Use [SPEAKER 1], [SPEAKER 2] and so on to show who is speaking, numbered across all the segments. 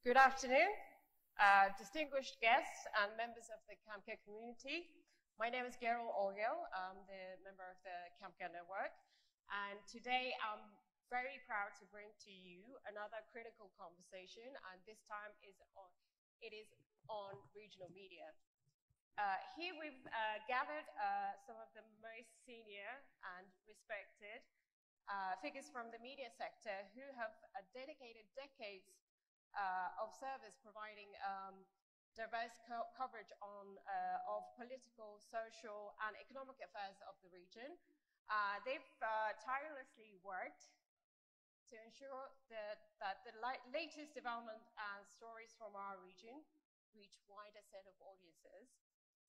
[SPEAKER 1] Good afternoon, distinguished guests and members of the CAMCA community. My name is Gerel Orgil. I'm the member of the CAMCA network. And today I'm very proud to bring to you another critical conversation, and this time it is on regional media. Here we've gathered some of the most senior and respected figures from the media sector who have dedicated decades of service providing diverse coverage of political, social, and economic affairs of the region. They've tirelessly worked to ensure that the latest development and stories from our region reach wider set of audiences.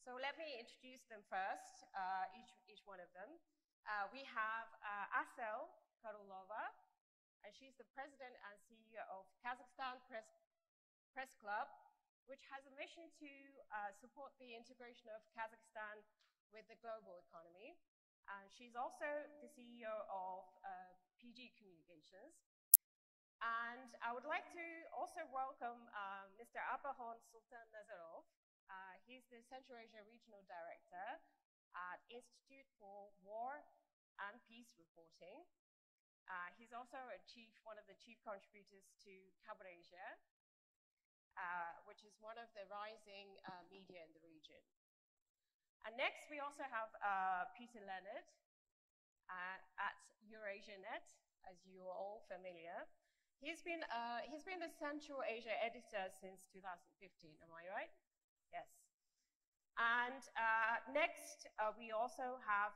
[SPEAKER 1] So let me introduce them first, each one of them. We have Assel Karaulova, and she's the president and CEO of Kazakhstan Press Club, which has a mission to support the integration of Kazakhstan with the global economy. And she's also the CEO of PG Communications. And I would like to also welcome Mr. Abakhon Sultonnazarov. He's the Central Asia Regional Director at Institute for War and Peace Reporting. He's also one of the chief contributors to Asia, which is one of the rising media in the region. And next, we also have Leonard at Eurasianet, as you are all familiar. He's been the Central Asia editor since 2015. Am I right? Yes. And next, we also have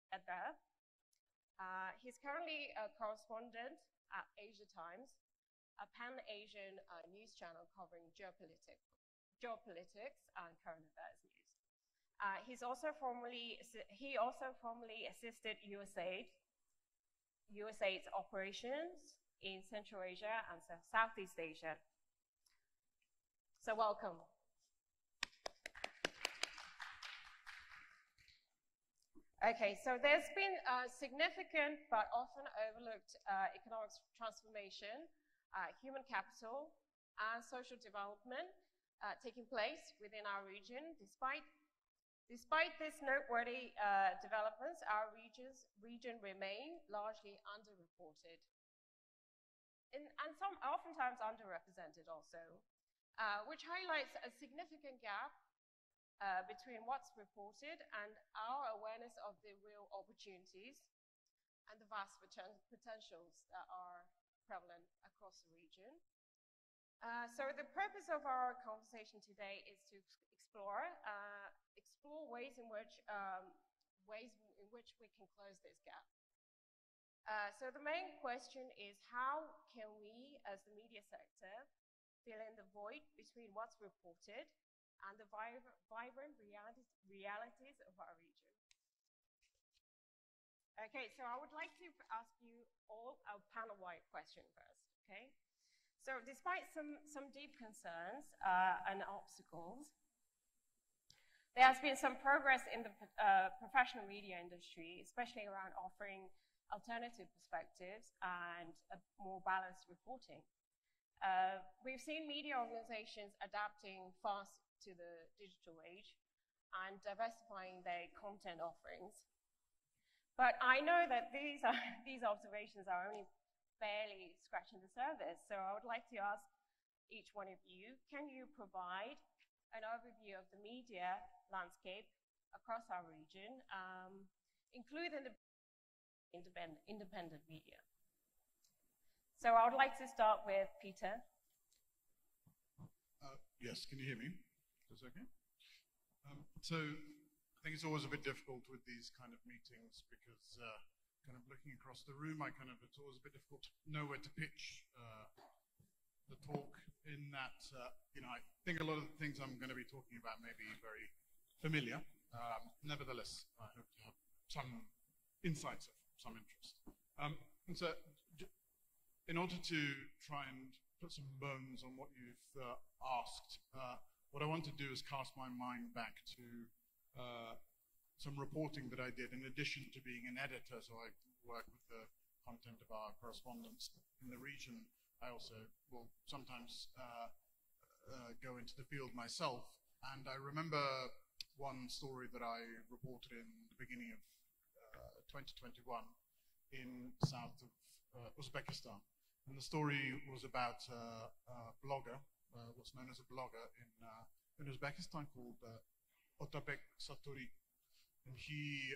[SPEAKER 1] Piedra. He's currently a correspondent at Asia Times, a pan-Asian news channel covering geopolitics and current affairs news. He also formerly assisted USAID's operations in Central Asia and Southeast Asia. So welcome. Okay, so there's been significant but often overlooked economic transformation, human capital, and social development taking place within our region. Despite these noteworthy developments, our region remain largely underreported, and oftentimes underrepresented also, which highlights a significant gap between what's reported and our awareness of the real opportunities and the vast potentials that are prevalent across the region. So the purpose of our conversation today is to explore ways in which we can close this gap. So the main question is, how can we, as the media sector, fill in the void between what's reported and the vibrant realities of our region? Okay, so I would like to ask you all a panel-wide question first, okay? So despite some deep concerns and obstacles, there has been some progress in the professional media industry, especially around offering alternative perspectives and a more balanced reporting. We've seen media organizations adapting fast to the digital age and diversifying their content offerings. But I know that these observations are only barely scratching the surface. So I would like to ask each one of you, can you provide an overview of the media landscape across our region, including the independent media? So I would like to start with Peter.
[SPEAKER 2] Yes, can you hear me? Is that okay? So I think it's always a bit difficult with these kind of meetings because kind of looking across the room, it's always a bit difficult to know where to pitch the talk in that, I think a lot of the things I'm going to be talking about may be very familiar. Nevertheless, I hope to have some insights of some interest. And so in order to try and put some bones on what you've asked, what I want to do is cast my mind back to some reporting that I did in addition to being an editor, so I work with the content of our correspondents in the region. I also will sometimes go into the field myself. And I remember one story that I reported in the beginning of 2021 in south of Uzbekistan. And the story was about a blogger, what's known as a blogger in Uzbekistan called Otabek Saturi. And he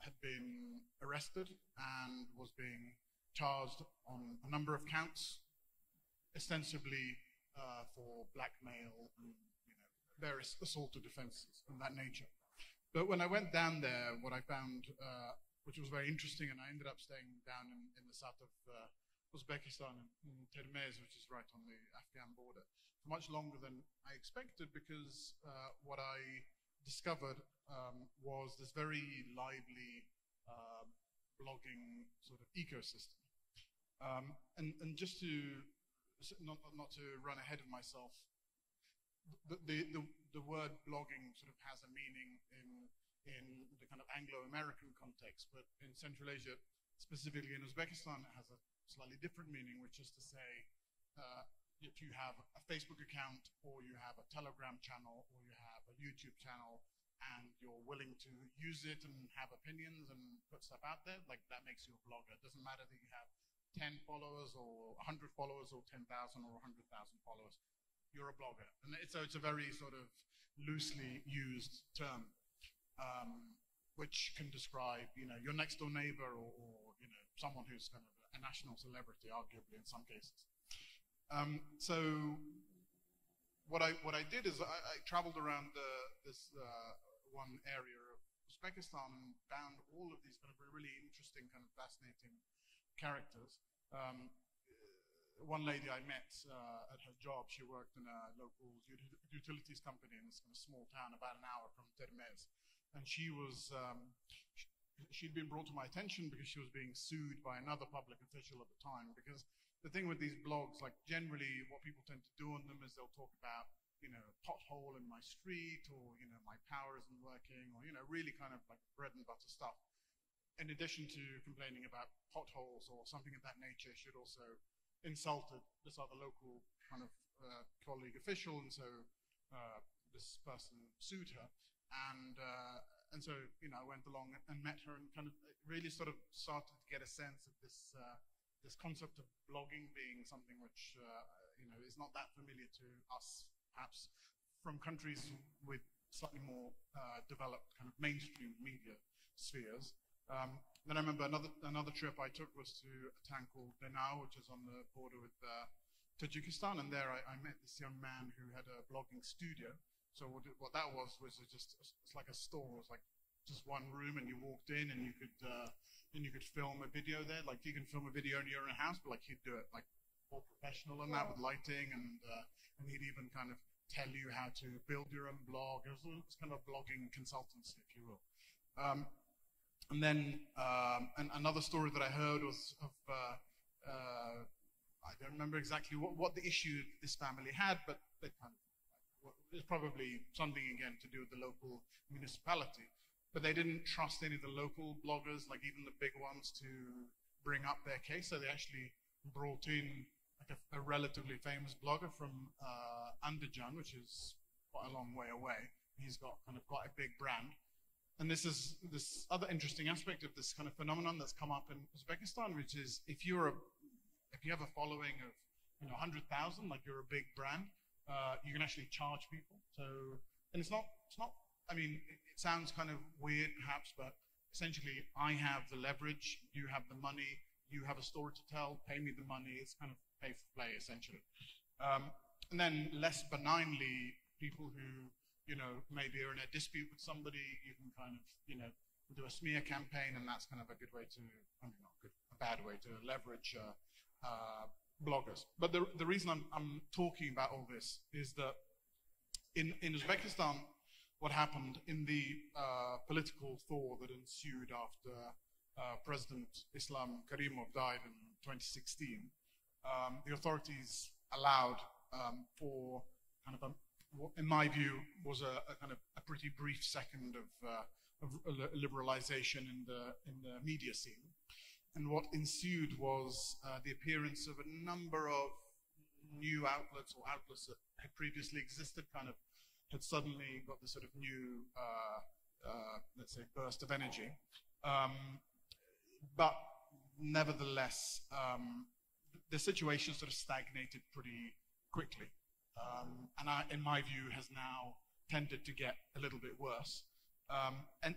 [SPEAKER 2] had been arrested and was being charged on a number of counts, ostensibly for blackmail and various assaulted offenses of that nature. But when I went down there, what I found, which was very interesting, and I ended up staying down in the south of Uzbekistan, in Termez, which is right on the Afghan border, for much longer than I expected, because what I discovered was this very lively blogging sort of ecosystem. And just to, not to run ahead of myself, the word blogging sort of has a meaning in the kind of Anglo-American context, but in Central Asia, specifically in Uzbekistan, it has a slightly different meaning, which is to say, if you have a Facebook account, or you have a Telegram channel, or you have a YouTube channel, and you're willing to use it and have opinions and put stuff out there, like that makes you a blogger. It doesn't matter that you have 10 followers or 100 followers or 10,000 or 100,000 followers. You're a blogger. And so it's a very sort of loosely used term, which can describe, your next door neighbor or someone who's kind of a national celebrity, arguably in some cases. So what I did is I traveled around this one area of Uzbekistan and found all of these kind of really interesting, kind of fascinating characters. One lady I met at her job, she worked in a local utilities company in this kind of small town about an hour from Termez. And she was, she'd been brought to my attention because she was being sued by another public official at the time. Because the thing with these blogs, like generally what people tend to do on them is they'll talk about, pothole in my street, or, my power isn't working, or, really kind of like bread and butter stuff. In addition to complaining about potholes or something of that nature, she'd also insulted this other local kind of colleague official, and so this person sued her. And so, I went along and met her and kind of really sort of started to get a sense of this this concept of blogging being something which, is not that familiar to us, perhaps from countries with slightly more developed kind of mainstream media spheres. Then I remember another trip I took was to a town called Leonard, which is on the border with Tajikistan, and there I met this young man who had a blogging studio. So what that was just, it's like a store. It was like just one room, and you walked in, and you could film a video there. Like you can film a video in your own house, but like he'd do it like more professional than that, with lighting, and he'd even kind of tell you how to build your own blog. It was kind of blogging consultancy, if you will. And then another story that I heard was of, I don't remember exactly what the issue this family had, but they kind of, it's probably something again to do with the local municipality. But they didn't trust any of the local bloggers, like even the big ones, to bring up their case. So they actually brought in like a relatively famous blogger from Andijan, which is quite a long way away. He's got kind of quite a big brand. And this is this other interesting aspect of this kind of phenomenon that's come up in Uzbekistan, which is if you have a following of 100,000, like you're a big brand, you can actually charge people. So, and it's not. I mean, it sounds kind of weird, perhaps, but essentially, I have the leverage, you have the money, you have a story to tell, pay me the money. It's kind of pay for play, essentially. And then less benignly, people who maybe are in a dispute with somebody, you can kind of do a smear campaign, and that's kind of a good way to, I mean, not good, a bad way to leverage bloggers. But the reason I'm talking about all this is that in Uzbekistan, what happened in the political thaw that ensued after President Islam Karimov died in 2016, the authorities allowed for kind of what, in my view, was a kind of a pretty brief second of liberalization in the media scene. And what ensued was the appearance of a number of new outlets or outlets that had previously existed kind of had suddenly got this sort of new, let's say, burst of energy. But nevertheless, the situation sort of stagnated pretty quickly. And in my view, has now tended to get a little bit worse. And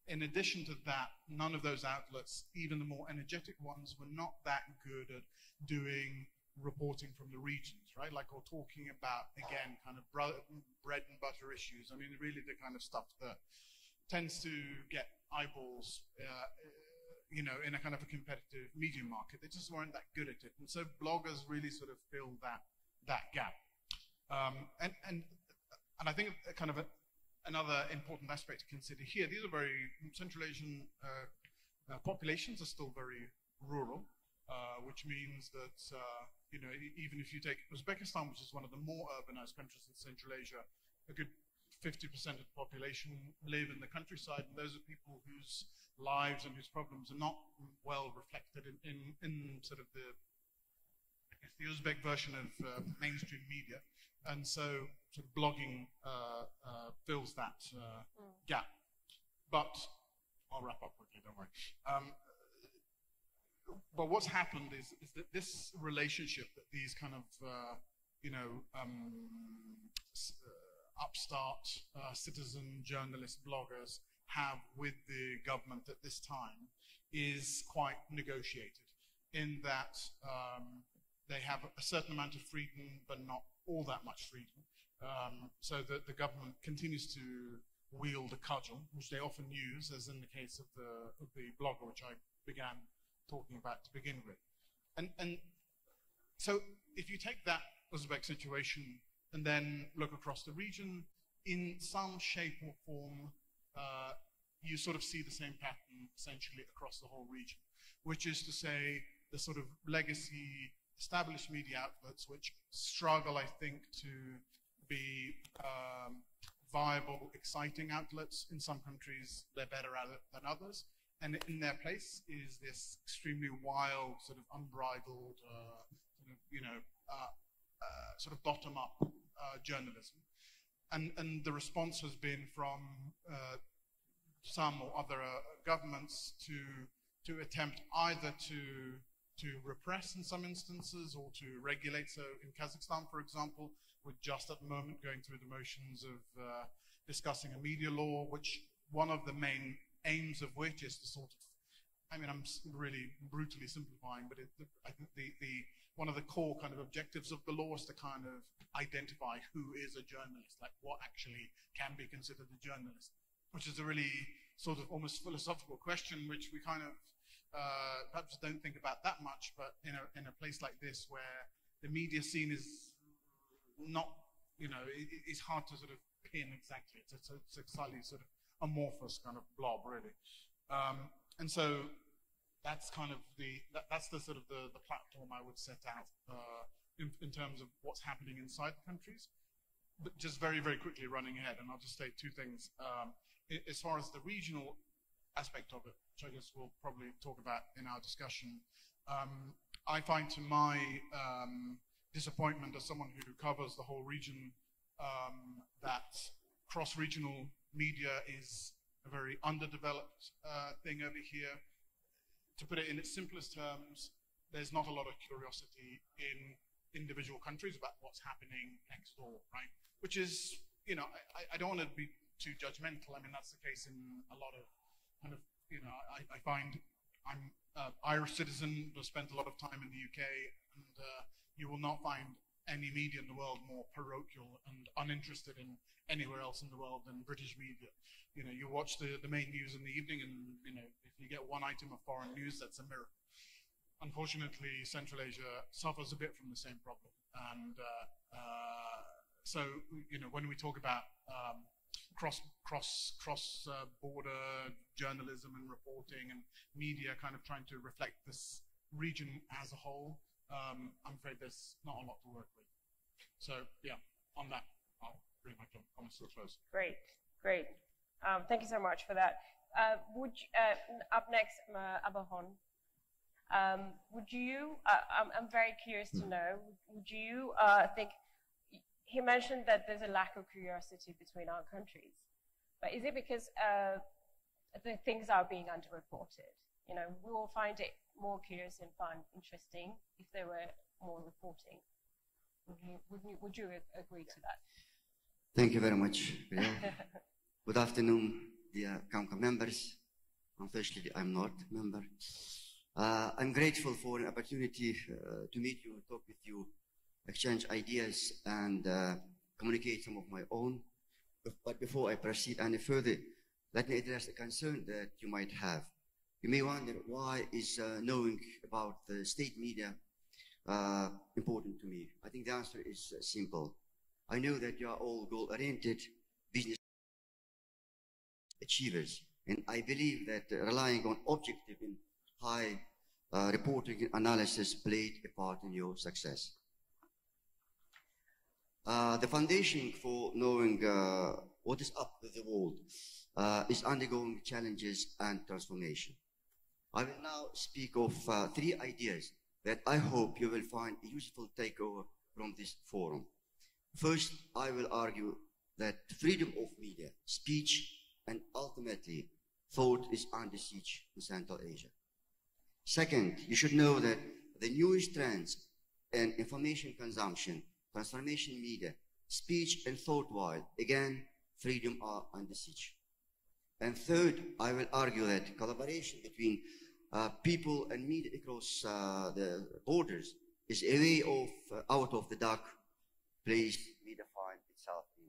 [SPEAKER 2] in addition to that, none of those outlets, even the more energetic ones, were not that good at doing reporting from the regions, right? Like, or talking about, again, kind of bread and butter issues. I mean, really the kind of stuff that tends to get eyeballs, you know, in a kind of a competitive media market. They just weren't that good at it. And so bloggers really sort of filled that gap. And I think kind of another important aspect to consider here, these are very, Central Asian populations are still very rural, which means that, you know, even if you take Uzbekistan, which is one of the more urbanized countries in Central Asia, a good 50% of the population live in the countryside, and those are people whose lives and whose problems are not well reflected in sort of the, I guess, the Uzbek version of mainstream media. And so sort of blogging fills that gap. But I'll wrap up quickly, don't worry. But what's happened is that this relationship that these kind of, you know, upstart citizen journalist bloggers have with the government at this time is quite negotiated, in that they have a certain amount of freedom, but not all that much freedom, so that the government continues to wield a cudgel, which they often use, as in the case of the blogger, which I began talking about to begin with. And so if you take that Uzbek situation and then look across the region, in some shape or form, you sort of see the same pattern essentially across the whole region, which is to say the sort of legacy established media outlets which struggle, I think, to be viable, exciting outlets. In some countries, they're better at it than others. And in their place is this extremely wild, sort of unbridled, sort of, you know, sort of bottom-up journalism. And the response has been from some or other governments to attempt either to repress in some instances or to regulate. So in Kazakhstan, for example, we're just at the moment going through the motions of discussing a media law, which one of the main aims of which is to sort of, I mean, I'm really brutally simplifying, but I think one of the core kind of objectives of the law is to kind of identify who is a journalist, like what actually can be considered a journalist, which is a really sort of almost philosophical question, which we kind of perhaps don't think about that much, but in a place like this where the media scene is not, you know, it's hard to sort of pin exactly. It's a slightly sort of amorphous kind of blob, really. And so that's kind of that's the sort of the platform I would set out in terms of what's happening inside the countries. But just very, very quickly running ahead, and I'll just state two things. As far as the regional aspect of it, which I guess we'll probably talk about in our discussion, I find to my disappointment as someone who covers the whole region that cross-regional media is a very underdeveloped thing over here. To put it in its simplest terms, there's not a lot of curiosity in individual countries about what's happening next door, right? Which is, you know, I don't want to be too judgmental. I mean, that's the case in a lot of kind of, you know, I find I'm an Irish citizen who spent a lot of time in the UK, and you will not find any media in the world more parochial and uninterested in anywhere else in the world than British media. You know, you watch the main news in the evening, and, you know, if you get one item of foreign news, that's a miracle. Unfortunately, Central Asia suffers a bit from the same problem. And so, you know, when we talk about cross-border journalism and reporting and media kind of trying to reflect this region as a whole, I'm afraid there's not a lot to work with. So, yeah, on that, I'll bring my comments to a close.
[SPEAKER 1] Great, great. Thank you so much for that. Up next, Abakhon. Would you, I'm very curious to know, would you think, he mentioned that there's a lack of curiosity between our countries, but is it because the things are being underreported? You know, we will find it more curious and fun, interesting, if there were more reporting. Would you agree to that?
[SPEAKER 3] Thank you very much, Gerel. Good afternoon, dear CAMCA members. Unfortunately, I'm not a member. I'm grateful for an opportunity to meet you, talk with you, exchange ideas, and communicate some of my own. But before I proceed any further, let me address a concern that you might have. You may wonder, why is knowing about the state media important to me? I think the answer is simple. I know that you are all goal-oriented business achievers, and I believe that relying on objective and high reporting and analysis played a part in your success. The foundation for knowing what is up with the world is undergoing challenges and transformation. I will now speak of 3 ideas that I hope you will find a useful takeover from this forum. First, I will argue that freedom of media, speech, and ultimately thought is under siege in Central Asia. Second, you should know that the newest trends in information consumption, transformation media, speech, and thought, while again, freedom are under siege. And third, I will argue that collaboration between people and media across the borders is a way of out of the dark place media find itself in.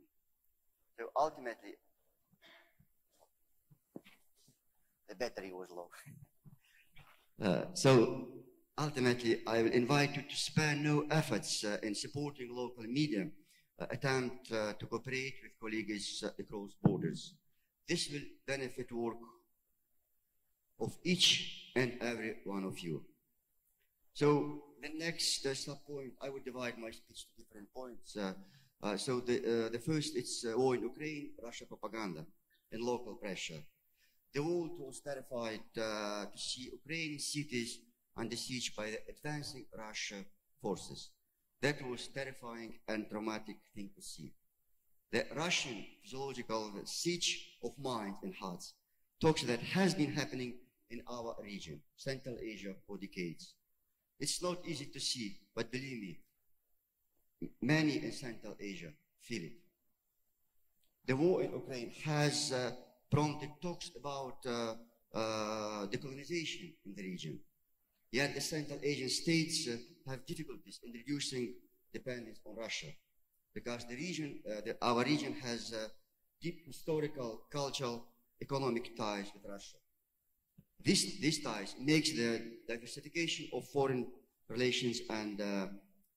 [SPEAKER 3] So ultimately, the battery was low. So ultimately, I will invite you to spare no efforts in supporting local media attempt to cooperate with colleagues across borders. This will benefit work of each and every one of you. So the next sub-point, I would divide my speech to different points. So the first, it's war in Ukraine, Russia propaganda, and local pressure. The world was terrified to see Ukrainian cities under siege by the advancing Russian forces. That was terrifying and traumatic thing to see. The Russian physiological siege of minds and hearts talks that has been happening in our region, Central Asia, for decades. It's not easy to see, but believe me, many in Central Asia feel it. The war in Ukraine has prompted talks about decolonization in the region. Yet the Central Asian states have difficulties in reducing dependence on Russia, because the region, our region has deep historical, cultural, economic ties with Russia. These ties makes the diversification of foreign relations and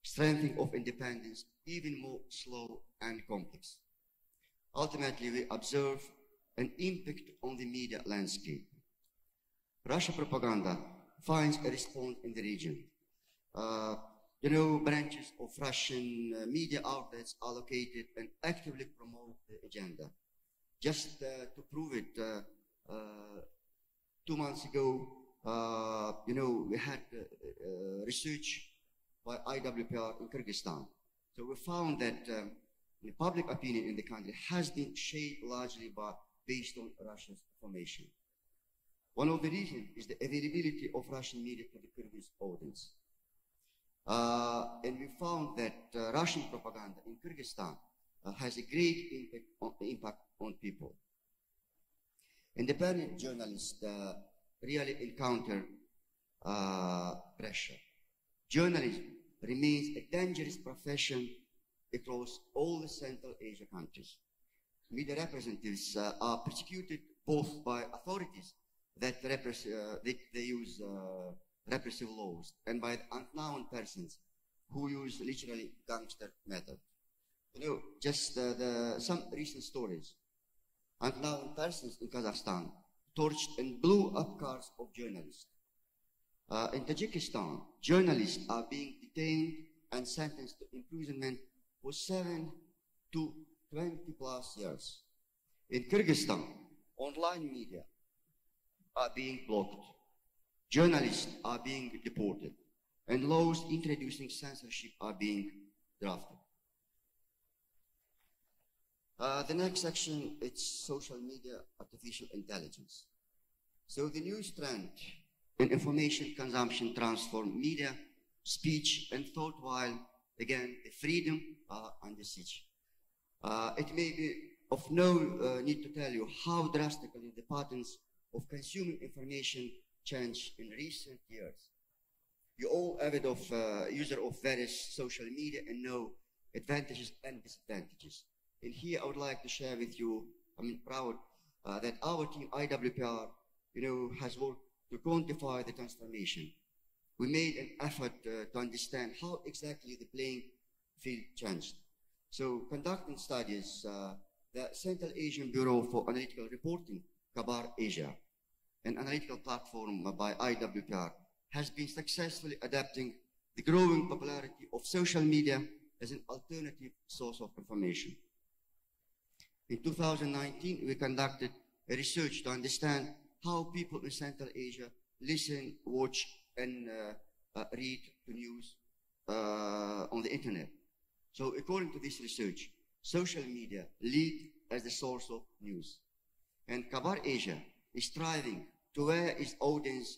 [SPEAKER 3] strengthening of independence even more slow and complex. Ultimately, we observe an impact on the media landscape. Russia propaganda finds a response in the region. You know, branches of Russian media outlets are located and actively promote the agenda. Just to prove it, 2 months ago, you know, we had research by IWPR in Kyrgyzstan. So we found that the public opinion in the country has been shaped largely based on Russia's information. One of the reasons is the availability of Russian media to the Kyrgyz audience. And we found that Russian propaganda in Kyrgyzstan has a great impact on people. Independent journalists really encounter pressure. Journalism remains a dangerous profession across all the Central Asia countries. Media representatives are persecuted both by authorities that they use repressive laws, and by unknown persons who use literally gangster method. You know, just some recent stories. Unknown persons in Kazakhstan torched and blew up cars of journalists. In Tajikistan, journalists are being detained and sentenced to imprisonment for 7 to 20 plus years. In Kyrgyzstan, online media are being blocked. journalists are being deported, and laws introducing censorship are being drafted. The next section, it's social media, artificial intelligence. So the new trend in information consumption transform media, speech, and thought, while, again, the freedom are under siege. It may be of no need to tell you how drastically the patterns of consuming information changed in recent years. You're all avid user of various social media and know advantages and disadvantages. And here I would like to share with you, I'm proud that our team, IWPR, has worked to quantify the transformation. We made an effort to understand how exactly the playing field changed. So conducting studies, the Central Asian Bureau for Analytical Reporting, CABAR Asia, an analytical platform by IWPR, has been successfully adapting the growing popularity of social media as an alternative source of information. In 2019, we conducted a research to understand how people in Central Asia listen, watch, and read the news on the internet. So according to this research, social media lead as the source of news. And CABAR Asia is striving to where its audience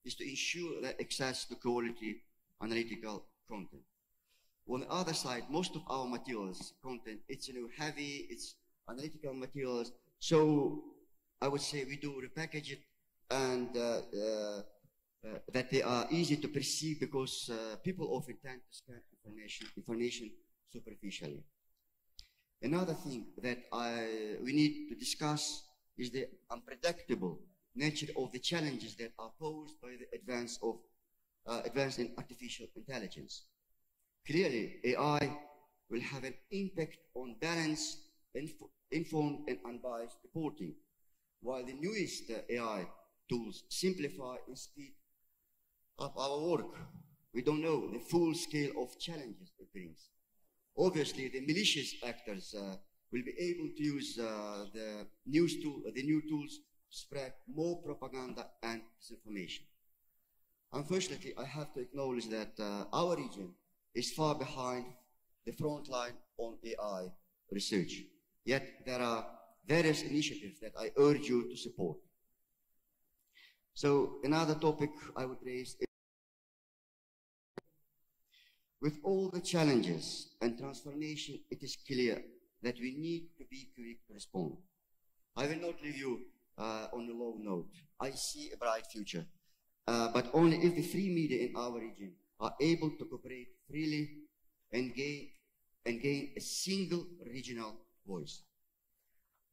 [SPEAKER 3] is to ensure that access to quality analytical content. On the other side, most of our materials, content, it's heavy, it's analytical materials. So I would say we do repackage it, and that they are easy to perceive because people often tend to scan information superficially. Another thing that we need to discuss is the unpredictable nature of the challenges that are posed by the advance in artificial intelligence. Clearly, AI will have an impact on balanced, informed, and unbiased reporting, while the newest AI tools simplify and speed up our work. We don't know the full scale of challenges it brings. Obviously, the malicious actors will be able to use the new tools to spread more propaganda and disinformation. Unfortunately, I have to acknowledge that our region is far behind the front line on AI research. Yet there are various initiatives that I urge you to support. So another topic I would raise is, with all the challenges and transformation, it is clear that we need to be quick to respond. I will not leave you on a low note. I see a bright future, but only if the free media in our region are able to cooperate freely and gain a single regional voice.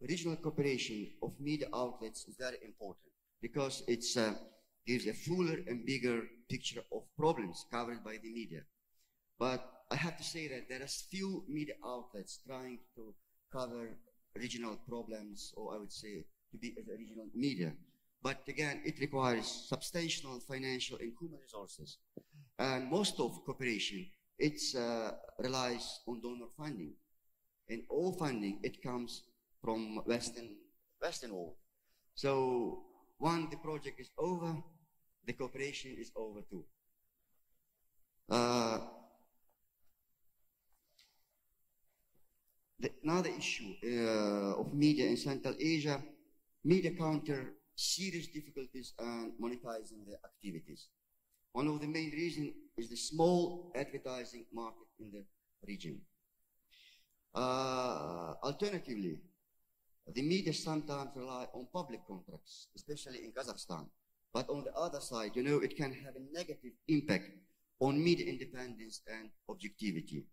[SPEAKER 3] Regional cooperation of media outlets is very important because it gives a fuller and bigger picture of problems covered by the media. But I have to say that there are few media outlets trying to cover regional problems, or I would say to be a regional media. But again, it requires substantial financial and human resources. And most of cooperation, it relies on donor funding. And all funding, it comes from Western world. So when the project is over, the cooperation is over too. Another issue of media in Central Asia, media counter serious difficulties in monetizing their activities. One of the main reasons is the small advertising market in the region. Alternatively, the media sometimes rely on public contracts, especially in Kazakhstan. But on the other side, it can have a negative impact on media independence and objectivity.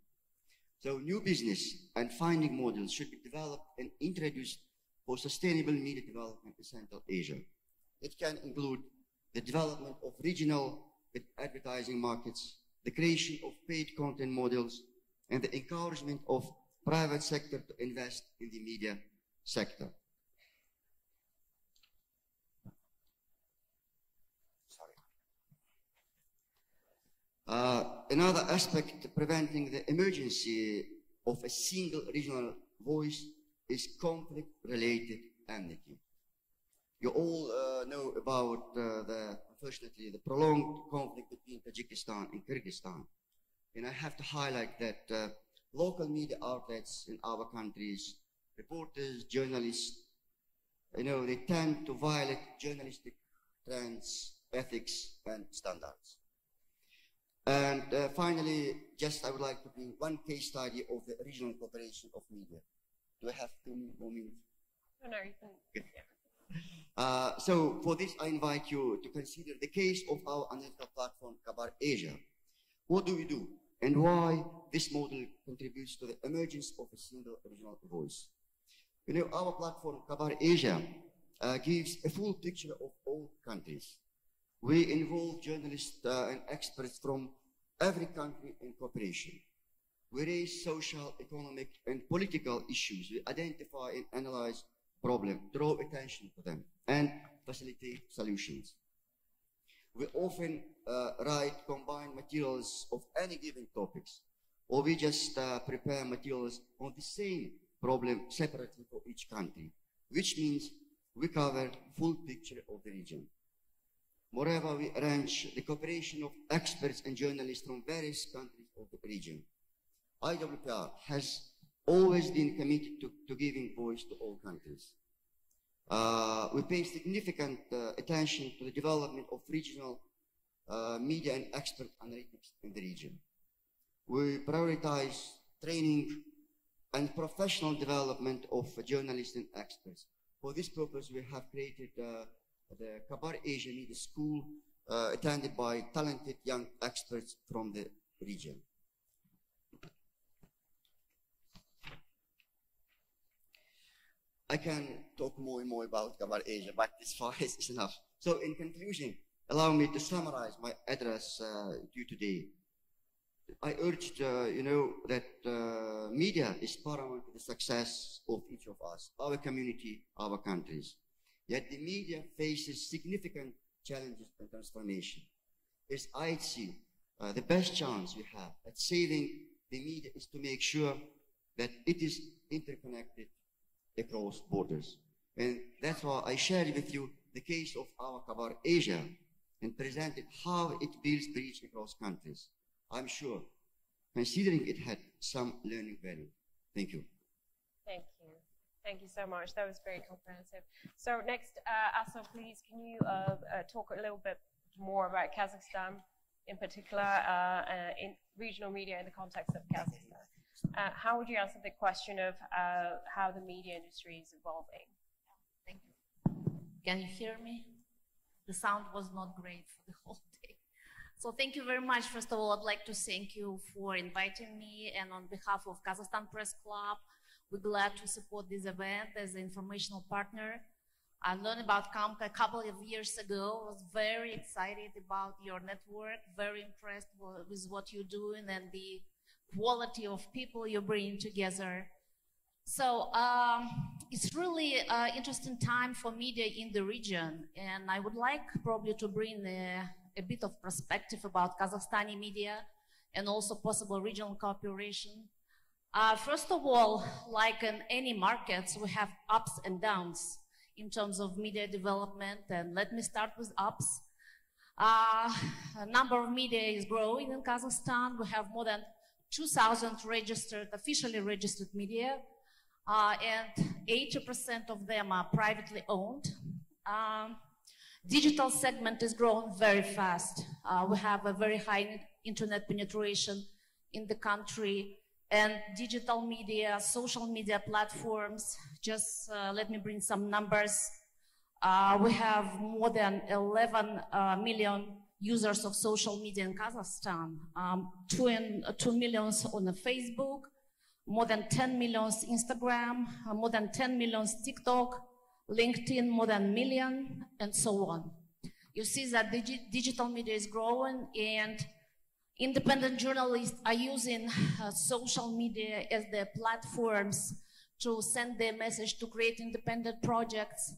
[SPEAKER 3] So new business and funding models should be developed and introduced for sustainable media development in Central Asia. It can include the development of regional advertising markets, the creation of paid content models, and the encouragement of private sector to invest in the media sector. Another aspect preventing the emergency of a single regional voice is conflict-related enmity. You all know about unfortunately, the prolonged conflict between Tajikistan and Kyrgyzstan. And I have to highlight that local media outlets in our countries, reporters, journalists, they tend to violate journalistic trends, ethics, and standards. And finally, I would like to bring one case study of the regional cooperation of media. Do I have 2 more minutes?
[SPEAKER 1] No, you can.
[SPEAKER 3] Okay. Yeah. So for this, I invite you to consider the case of our analytical platform, Kabar Asia. What do we do, and why this model contributes to the emergence of a single regional voice? Our platform, Kabar Asia, gives a full picture of all countries. We involve journalists and experts from every country in cooperation. We raise social, economic, and political issues. We identify and analyze problems, draw attention to them, and facilitate solutions. We often write combined materials of any given topics, or we just prepare materials on the same problem separately for each country, which means we cover full picture of the region. Moreover, we arrange the cooperation of experts and journalists from various countries of the region. IWPR has always been committed to giving voice to all countries. We pay significant attention to the development of regional media and expert analytics in the region. We prioritize training and professional development of journalists and experts. For this purpose, we have created the Kabar Asia Media School, attended by talented young experts from the region. I can talk more and more about Kabar Asia, but this far is enough. So in conclusion, allow me to summarize my address to you today. I urged, that media is paramount to the success of each of us, our community, our countries. Yet the media faces significant challenges and transformation. As I see, the best chance we have at saving the media is to make sure that it is interconnected across borders. And that's why I shared with you the case of our Kabar Asia and presented how it builds bridge across countries. I'm sure, considering it had some learning value. Thank you.
[SPEAKER 1] Thank you. Thank you so much. That was very comprehensive. So next, Assel, please, can you talk a little bit more about Kazakhstan, in particular, in regional media in the context of Kazakhstan? How would you answer the question of how the media industry is evolving?
[SPEAKER 4] Thank you. Can you hear me? The sound was not great for the whole day. So thank you very much. First of all, I'd like to thank you for inviting me, and on behalf of Kazakhstan Press Club, we're glad to support this event as an informational partner. I learned about CAMCA a couple of years ago. I was very excited about your network, very impressed with what you're doing and the quality of people you're bringing together. So it's really an interesting time for media in the region, and I would like probably to bring a bit of perspective about Kazakhstani media and also possible regional cooperation. First of all, like in any markets, we have ups and downs in terms of media development, and let me start with ups. Number of media is growing in Kazakhstan. We have more than 2,000 officially registered media, and 80% of them are privately owned. Digital segment is growing very fast. We have a very high internet penetration in the country, and digital media, social media platforms, just let me bring some numbers. We have more than 11 million users of social media in Kazakhstan, 2 million on Facebook, more than 10 million Instagram, more than 10 million TikTok, LinkedIn more than 1 million, and so on. You see that digital media is growing, and independent journalists are using social media as their platforms to send their message, to create independent projects,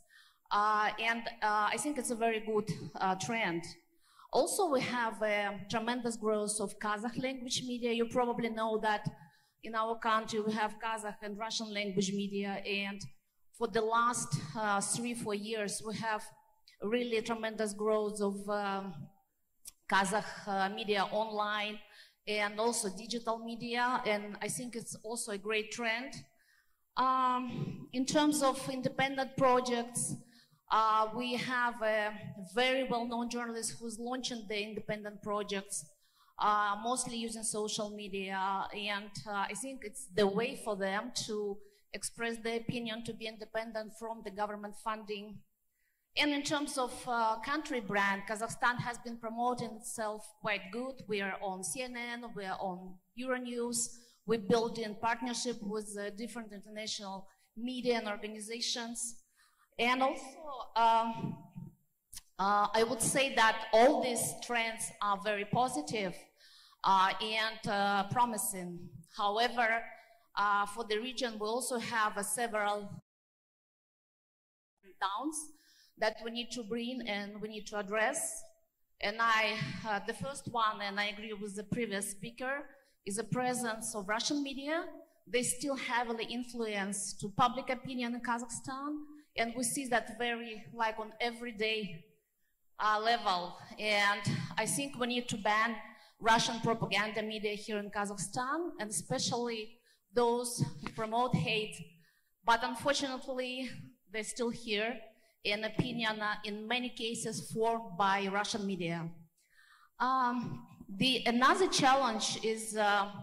[SPEAKER 4] and I think it's a very good trend. Also, we have a tremendous growth of Kazakh language media. You probably know that in our country we have Kazakh and Russian language media, and for the last 3-4 years, we have really tremendous growth of Kazakh media online and also digital media, and I think it's also a great trend. In terms of independent projects, we have a very well-known journalist who's launching the independent projects, mostly using social media, and I think it's the way for them to express their opinion, to be independent from the government funding. And in terms of country brand, Kazakhstan has been promoting itself quite good. We are on CNN, we are on Euronews, we build in partnership with different international media and organizations. And also, I would say that all these trends are very positive and promising. However, for the region, we also have several downs that we need to bring and we need to address. And the first one, and I agree with the previous speaker, is the presence of Russian media. They still heavily influence to public opinion in Kazakhstan, and we see that very like on everyday level. And I think we need to ban Russian propaganda media here in Kazakhstan, and especially those who promote hate. But unfortunately, they're still here, in opinion in many cases formed by Russian media. Another challenge is,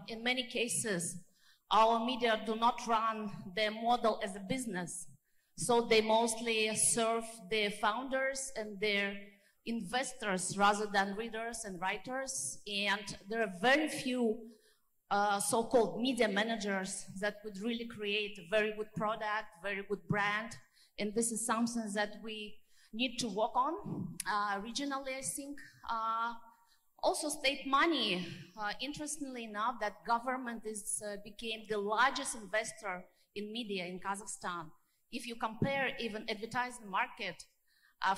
[SPEAKER 4] in many cases, our media do not run their model as a business. So they mostly serve their founders and their investors rather than readers and writers. And there are very few so-called media managers that would really create a very good product, very good brand. And this is something that we need to work on regionally, I think. Also state money, interestingly enough, that government became the largest investor in media in Kazakhstan. If you compare even advertising market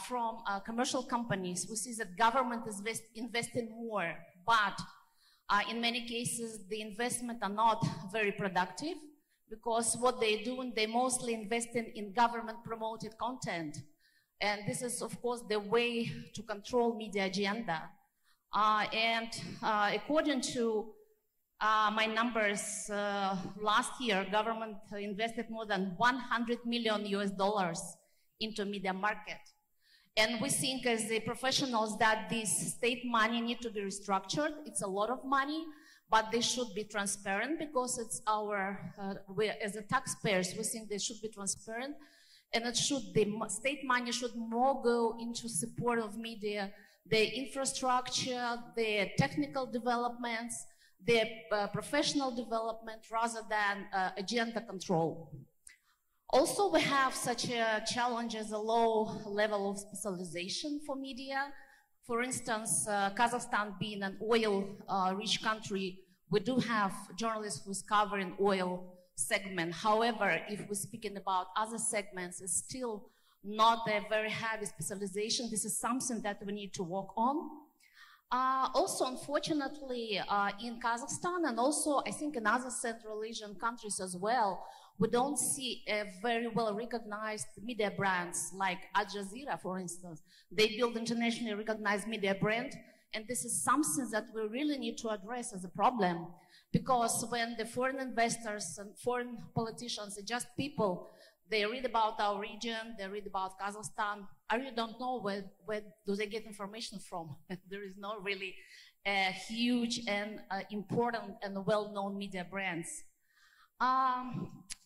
[SPEAKER 4] from commercial companies, we see that government is investing more, but in many cases, the investment are not very productive, because what they're doing, they're mostly investing in government-promoted content. And this is, of course, the way to control media agenda. According to my numbers, last year, government invested more than $100 million into media market. And we think as the professionals that this state money need to be restructured. It's a lot of money, but they should be transparent, because it's our, as the taxpayers, we think they should be transparent. And the state money should more go into support of media, their infrastructure, their technical developments, their professional development, rather than agenda control. Also, we have such a challenge as a low level of specialization for media. For instance, Kazakhstan being an oil-rich country, we do have journalists who's covering oil segment. However, if we're speaking about other segments, it's still not a very heavy specialization. This is something that we need to work on. Also, unfortunately, in Kazakhstan, and also I think in other Central Asian countries as well, we don't see a very well recognized media brands like Al Jazeera, for instance. They build internationally recognized media brand, and this is something that we really need to address as a problem, because when the foreign investors and foreign politicians are just people, they read about our region, they read about Kazakhstan. I really don't know where do they get information from. There is no really huge and important and well-known media brands.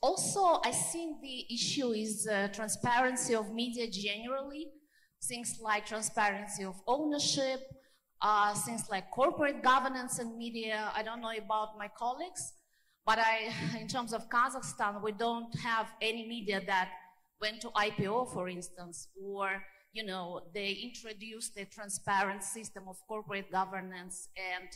[SPEAKER 4] Also, I think the issue is transparency of media generally. Things like transparency of ownership, things like corporate governance in media. I don't know about my colleagues, but in terms of Kazakhstan, we don't have any media that went to IPO, for instance, or, you know, they introduced a transparent system of corporate governance. And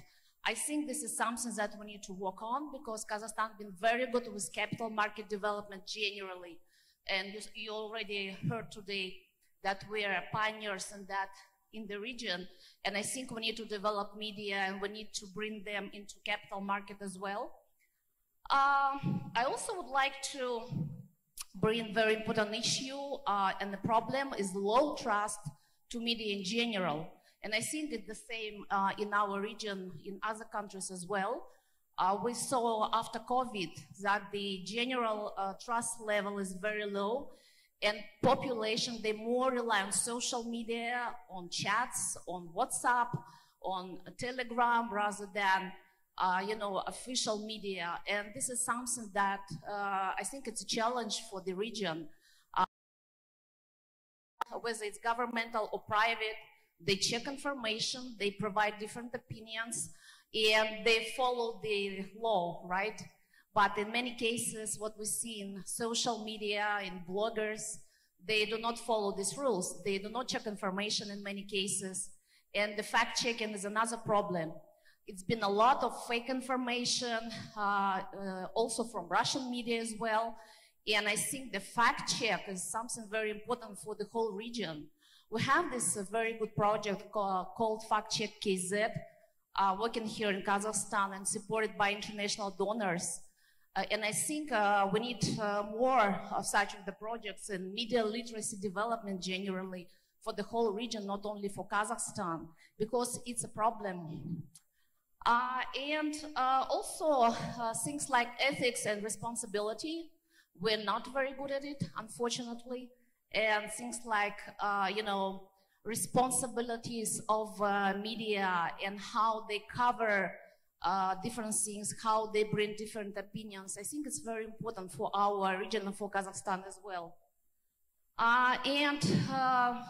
[SPEAKER 4] I think this is something that we need to work on, because Kazakhstan has been very good with capital market development generally. And you already heard today that we are pioneers in that in the region. And I think we need to develop media, and we need to bring them into capital market as well. I also would like to bring very important issue, and the problem is low trust to media in general. And I think it's the same in our region, in other countries as well. We saw after COVID that the general trust level is very low, and population, they more rely on social media, on chats, on WhatsApp, on Telegram, rather than official media. And this is something that I think it's a challenge for the region. Whether it's governmental or private, they check information, they provide different opinions, and they follow the law, right? But in many cases, what we see in social media, in bloggers, they do not follow these rules. They do not check information in many cases. And the fact-checking is another problem. It's been a lot of fake information, also from Russian media as well. And I think the fact-check is something very important for the whole region. We have this very good project called Fact Check KZ, working here in Kazakhstan and supported by international donors. And I think we need more of such of the projects in media literacy development generally for the whole region, not only for Kazakhstan, because it's a problem. And also things like ethics and responsibility, we're not very good at it, unfortunately. And things like, responsibilities of media and how they cover different things, how they bring different opinions. I think it's very important for our region and for Kazakhstan as well. And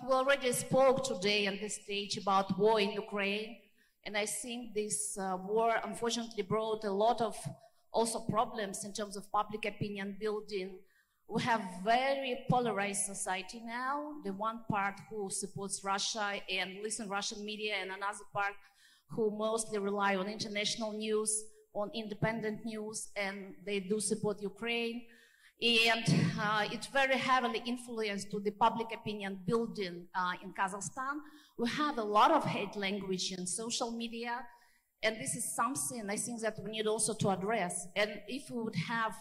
[SPEAKER 4] we already spoke today on this stage about war in Ukraine. And I think this war unfortunately brought a lot of also problems in terms of public opinion building. We have very polarized society now. The one part who supports Russia and listen Russian media, and another part who mostly rely on international news, on independent news, and they do support Ukraine. And it's very heavily influenced to the public opinion building in Kazakhstan. We have a lot of hate language in social media, and this is something I think that we need also to address. And if we would have,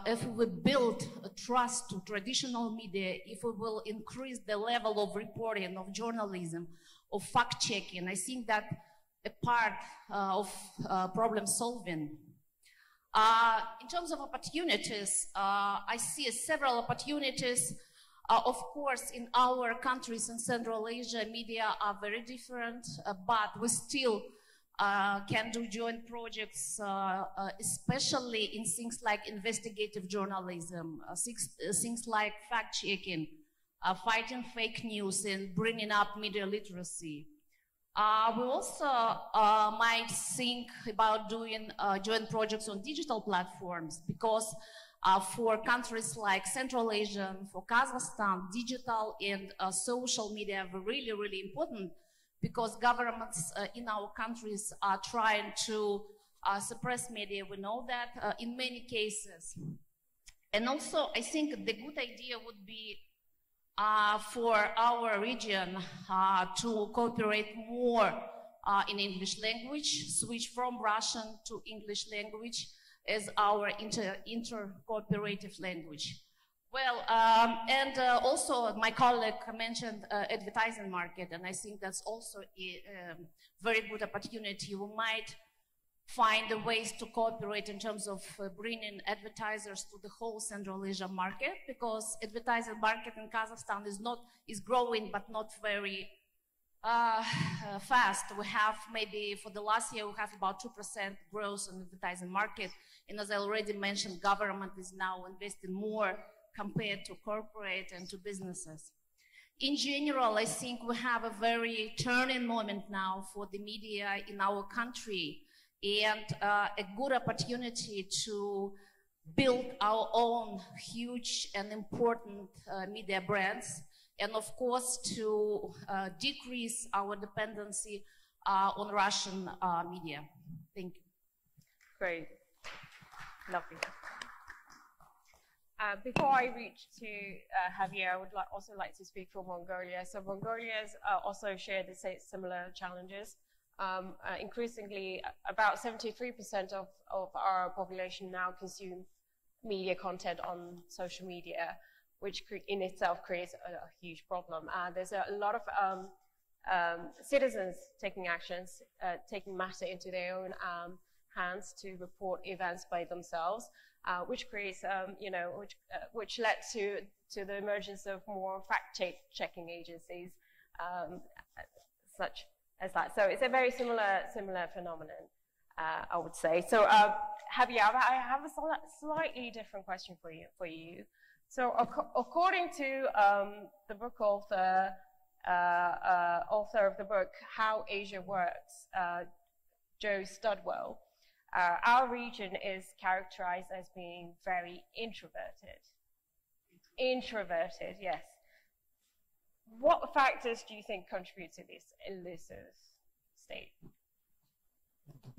[SPEAKER 4] if we would build a trust to traditional media, if we will increase the level of reporting, of journalism, of fact-checking, I think that a part of problem solving. In terms of opportunities, I see several opportunities. Of course, in our countries in Central Asia, media are very different, but we still can do joint projects, especially in things like investigative journalism, things like fact-checking, fighting fake news, and bringing up media literacy. We also might think about doing joint projects on digital platforms, because for countries like Central Asia, for Kazakhstan, digital and social media are really, really important, because governments in our countries are trying to suppress media. We know that in many cases. And also, I think the good idea would be for our region to cooperate more in English language, switch from Russian to English language as our inter-cooperative language. Well, and also my colleague mentioned advertising market, and I think that's also a very good opportunity. We might find ways to cooperate in terms of bringing advertisers to the whole Central Asia market, because advertising market in Kazakhstan is growing, but not very fast. We have maybe for the last year, we have about 2% growth in advertising market. And as I already mentioned, government is now investing more compared to corporate and to businesses. In general, I think we have a very turning moment now for the media in our country, and a good opportunity to build our own huge and important media brands, and of course to decrease our dependency on Russian media. Thank you.
[SPEAKER 1] Great. Lovely. Before I reach to Javier, I would also like to speak for Mongolia. So Mongolia has also shared the similar challenges. Increasingly, about 73% of our population now consume media content on social media, which in itself creates a huge problem. There's a lot of citizens taking actions, taking matter into their own hands to report events by themselves, which creates, which led to the emergence of more fact-checking agencies, such as that. So it's a very similar phenomenon, I would say. So Javier, I have a slightly different question for you. So according to the book author of the book, How Asia Works, Joe Studwell, our region is characterized as being very introverted. Introverted, yes. What factors do you think contribute to this elusive state?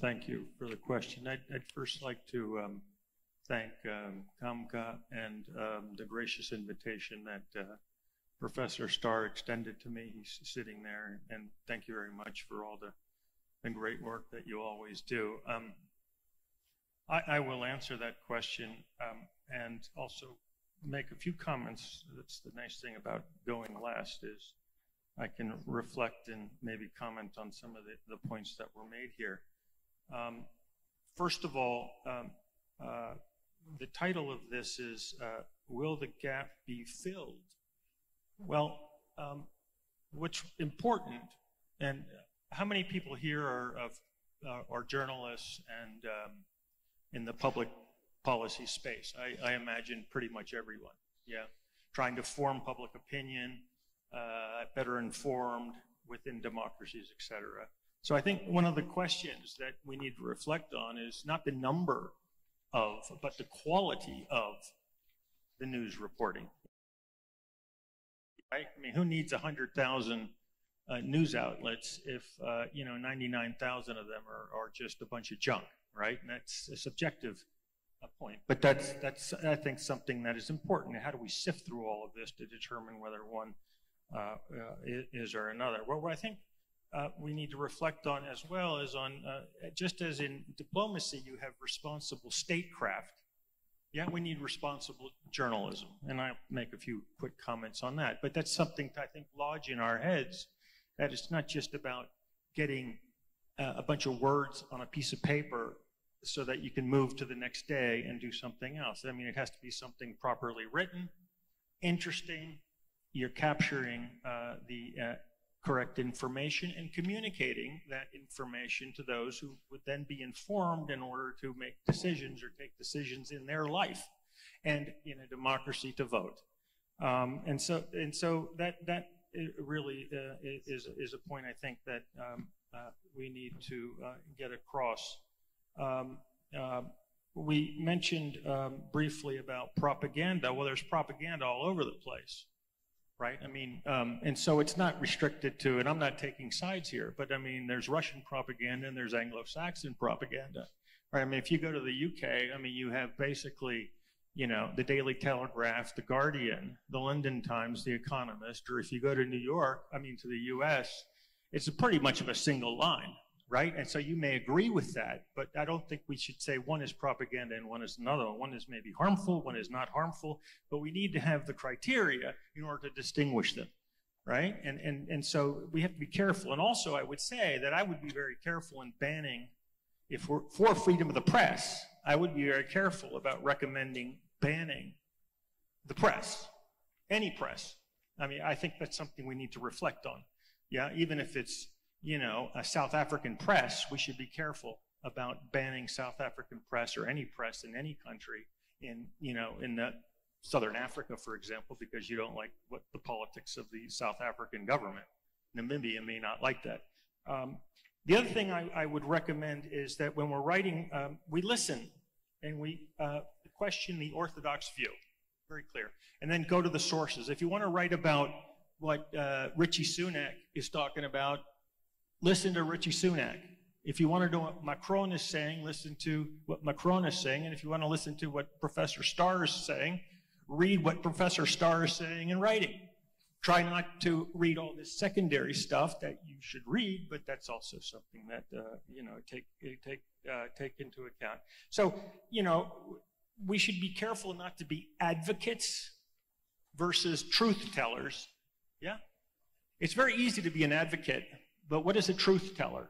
[SPEAKER 5] Thank you for the question. I'd first like to thank CAMCA and the gracious invitation that Professor Starr extended to me. He's sitting there, and thank you very much for all the great work that you always do. I will answer that question and also make a few comments. That's the nice thing about going last, is I can reflect and maybe comment on some of the points that were made here. First of all, the title of this is, Will the Gap Be Filled? Well, what's important, and how many people here are journalists and in the public policy space? I imagine pretty much everyone, yeah. Trying to form public opinion, better informed within democracies, et cetera. So I think one of the questions that we need to reflect on is not the number of, but the quality of the news reporting. Right? I mean, who needs 100,000 news outlets if 99,000 of them are just a bunch of junk, right? And that's a subjective point. But that's I think something that is important. How do we sift through all of this to determine whether one is or another? Well, I think we need to reflect on, as well as on, just as in diplomacy you have responsible statecraft, yeah, we need responsible journalism. And I'll make a few quick comments on that. But that's something to, I think, lodge in our heads, that it's not just about getting a bunch of words on a piece of paper so that you can move to the next day and do something else. I mean, it has to be something properly written, interesting, you're capturing the correct information and communicating that information to those who would then be informed in order to make decisions or take decisions in their life, and in a democracy to vote. And so that really is a point I think that we need to get across. We mentioned briefly about propaganda. Well, there's propaganda all over the place. Right? I mean, and so it's not restricted to, and I'm not taking sides here, but I mean, there's Russian propaganda and there's Anglo-Saxon propaganda. Right? I mean, if you go to the UK, I mean, you have basically, the Daily Telegraph, the Guardian, the London Times, the Economist, or if you go to New York, I mean, to the US, it's pretty much of a single line, right? And so you may agree with that, but I don't think we should say one is propaganda and one is another. One is maybe harmful, one is not harmful, but we need to have the criteria in order to distinguish them, right? And so we have to be careful. And also I would say that I would be very careful in banning, if we're for freedom of the press, I would be very careful about recommending banning the press, any press. I mean, I think that's something we need to reflect on. Yeah, even if it's, a South African press, we should be careful about banning South African press or any press in any country in the Southern Africa, for example, because you don't like what the politics of the South African government. Namibia may not like that. The other thing I would recommend is that when we're writing, we listen and we question the orthodox view, very clear, and then go to the sources. If you want to write about what Richie Sunak is talking about, listen to Richie Sunak. If you want to know what Macron is saying, listen to what Macron is saying. And if you want to listen to what Professor Starr is saying, read what Professor Starr is saying and writing. Try not to read all this secondary stuff that you should read, but that's also something that take into account. So, we should be careful not to be advocates versus truth tellers. Yeah? It's very easy to be an advocate, but what is a truth teller?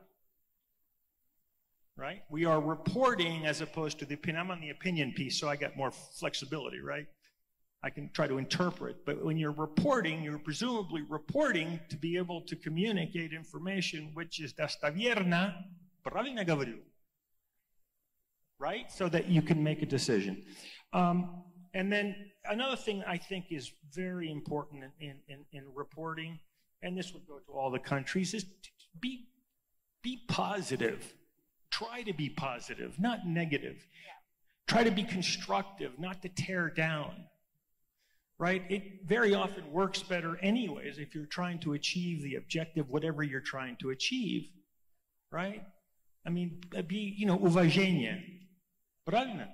[SPEAKER 5] Right? We are reporting as opposed to the opinion. I'm on the opinion piece, so I got more flexibility, right? I can try to interpret, but when you're reporting, you're presumably reporting to be able to communicate information which is достоверно, правильно говорю, right? So that you can make a decision. And then another thing I think is very important in reporting, and this would go to all the countries, is be positive. Try to be positive, not negative. Yeah. Try to be constructive, not to tear down. Right? It very often works better anyways if you're trying to achieve the objective, whatever you're trying to achieve. Right? I mean, be, уважение. Правильно?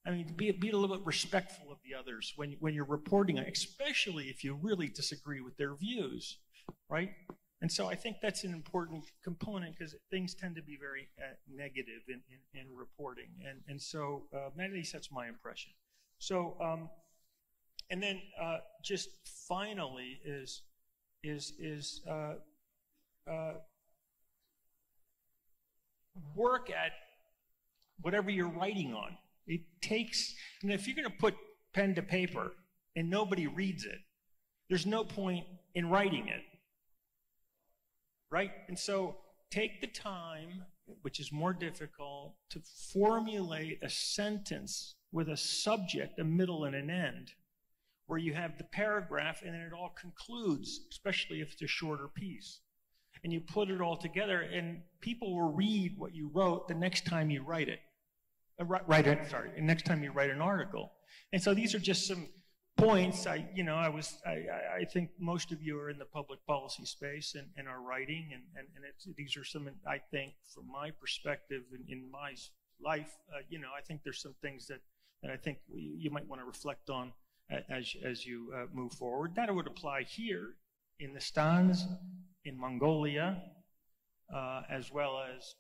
[SPEAKER 5] I mean, be a little bit respectful of the others when you're reporting, especially if you really disagree with their views. Right? And so I think that's an important component because things tend to be very negative in reporting. And so at least that's my impression. So, and then just finally is work at whatever you're writing on. It takes, and if you're going to put pen to paper and nobody reads it, there's no point in writing it. Right? And so take the time, which is more difficult, to formulate a sentence with a subject, a middle, and an end, where you have the paragraph and then it all concludes, especially if it's a shorter piece. And you put it all together, and people will read what you wrote the next time you write it. Next time you write an article. And so these are just some points. I think most of you are in the public policy space and are writing, and these are some, I think, from my perspective in my life, I think there's some things that I think you might want to reflect on as you move forward. That would apply here in the Stans, in Mongolia, as well as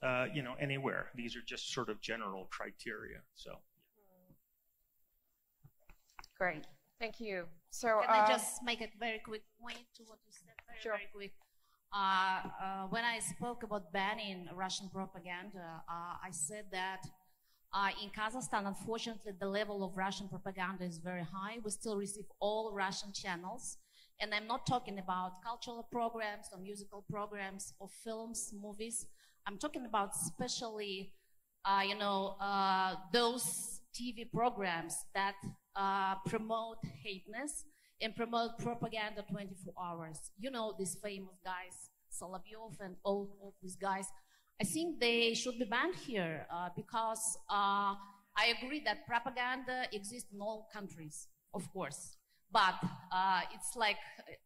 [SPEAKER 5] anywhere. These are just sort of general criteria. So,
[SPEAKER 1] great, thank you. So,
[SPEAKER 4] can I just make a very quick point to what you said? Very quick. When I spoke about banning Russian propaganda, I said that in Kazakhstan, unfortunately, the level of Russian propaganda is very high. We still receive all Russian channels. And I'm not talking about cultural programs or musical programs or films, movies. I'm talking about especially, those TV programs that promote hateness and promote propaganda 24 hours. You know, these famous guys, Solovyov and all of these guys. I think they should be banned here because I agree that propaganda exists in all countries, of course. But it's like